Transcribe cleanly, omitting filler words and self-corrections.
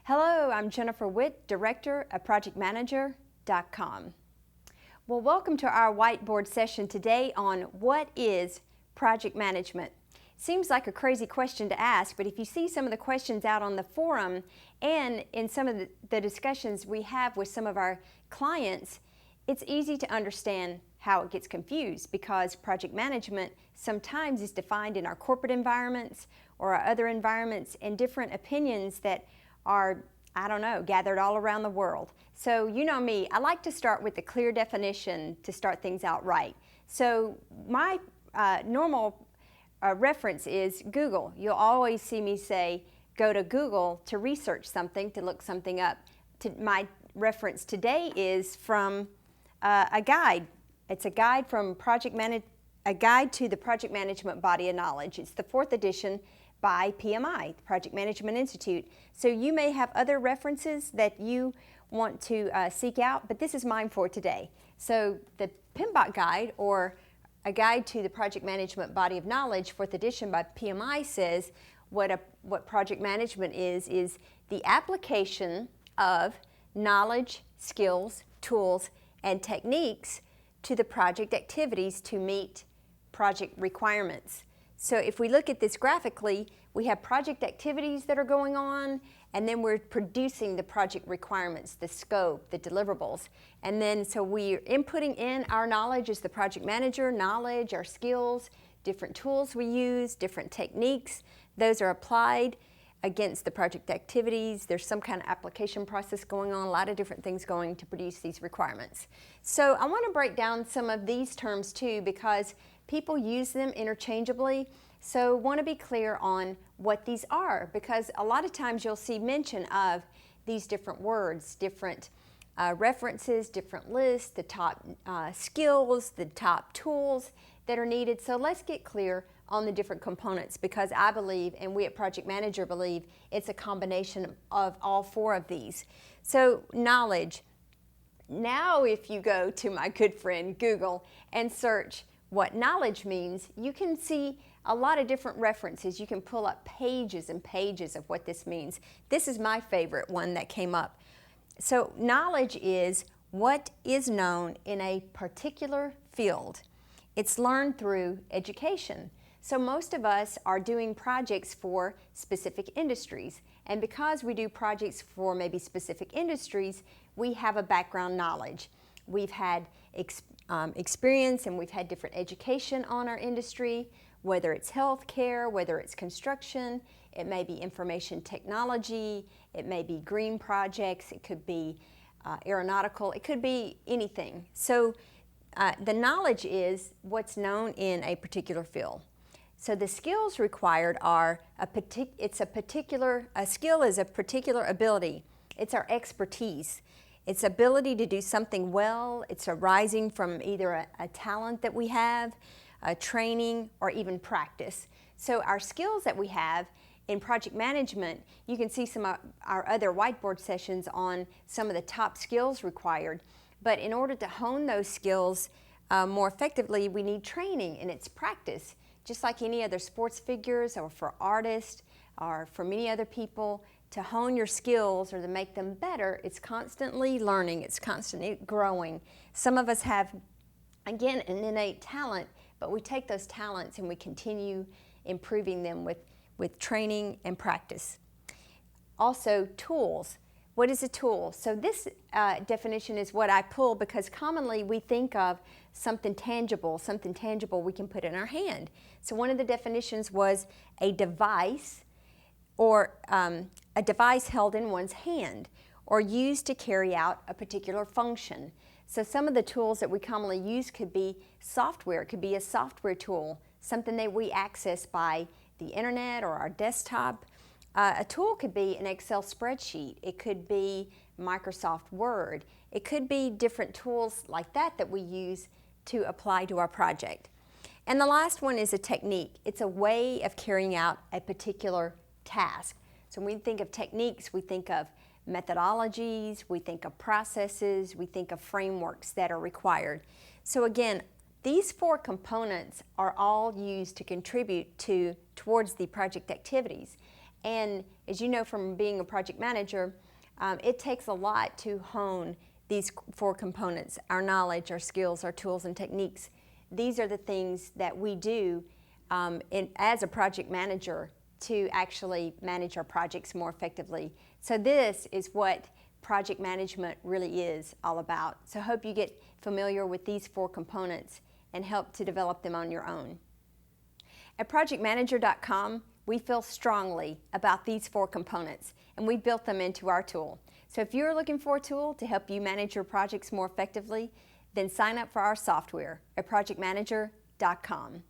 Hello, I'm Jennifer Witt, Director of ProjectManager.com. Well, welcome to our whiteboard session today on what is project management. Seems like a crazy question to ask, but if you see some of the questions out on the forum and in some of the discussions we have with some of our clients, it's easy to understand how it gets confused because project management sometimes is defined in our corporate environments or our other environments and different opinions that are, gathered all around the world. So you know me, I like to start with a clear definition to start things out right. So my normal reference is Google. You'll always see me say, go to Google to research something, to look something up. My reference today is from a guide. It's a guide from a guide to the Project Management Body of Knowledge. It's the 4th edition by PMI, the Project Management Institute. So you may have other references that you want to seek out, but this is mine for today. So the PMBOK guide, or a guide to the Project Management Body of Knowledge, 4th edition by PMI, says what project management is the application of knowledge, skills, tools, and techniques to the project activities to meet project requirements. So if we look at this graphically, we have project activities that are going on, and then we're producing the project requirements, the scope, the deliverables. And then so we're inputting in our knowledge as the project manager, knowledge, our skills, different tools we use, different techniques. Those are applied against the project activities. There's some kind of application process going on, a lot of different things going to produce these requirements. So I want to break down some of these terms too, because people use them interchangeably. So want to be clear on what these are, because a lot of times you'll see mention of these different words, different references, different lists, the top skills, the top tools that are needed. So let's get clear on the different components, because I believe, and we at Project Manager believe, it's a combination of all 4 of these. So knowledge. Now if you go to my good friend Google and search what knowledge means, you can see a lot of different references. You can pull up pages and pages of what this means. This is my favorite one that came up. So knowledge is what is known in a particular field. It's learned through education. So most of us are doing projects for specific industries. And because we do projects for maybe specific industries, we have a background knowledge. We've had experience and we've had different education on our industry, whether it's healthcare, whether it's construction, it may be information technology, it may be green projects, it could be aeronautical, it could be anything. So the knowledge is what's known in a particular field. So the skills required are a skill is a particular ability. It's our expertise. It's ability to do something well. It's arising from either a talent that we have, a training, or even practice. So our skills that we have in project management, you can see some of our other whiteboard sessions on some of the top skills required. But in order to hone those skills more effectively, we need training, and it's practice. Just like any other sports figures or for artists or for many other people, to hone your skills or to make them better, it's constantly learning, it's constantly growing. Some of us have, again, an innate talent, but we take those talents and we continue improving them with training and practice. Also, tools. What is a tool? So this definition is what I pull because commonly we think of something tangible we can put in our hand. So one of the definitions was a device, or a device held in one's hand or used to carry out a particular function. So some of the tools that we commonly use could be software. It could be a software tool, something that we access by the internet or our desktop. A tool could be an Excel spreadsheet. It could be Microsoft Word. It could be different tools like that we use to apply to our project. And the last one is a technique. It's a way of carrying out a particular task. So when we think of techniques, we think of methodologies, we think of processes, we think of frameworks that are required. So again, these 4 components are all used to contribute towards the project activities. And as you know from being a project manager, it takes a lot to hone these 4 components: our knowledge, our skills, our tools and techniques. These are the things that we do as a project manager to actually manage our projects more effectively. So this is what project management really is all about. So I hope you get familiar with these 4 components and help to develop them on your own. At projectmanager.com, we feel strongly about these 4 components, and we built them into our tool. So if you're looking for a tool to help you manage your projects more effectively, then sign up for our software at projectmanager.com.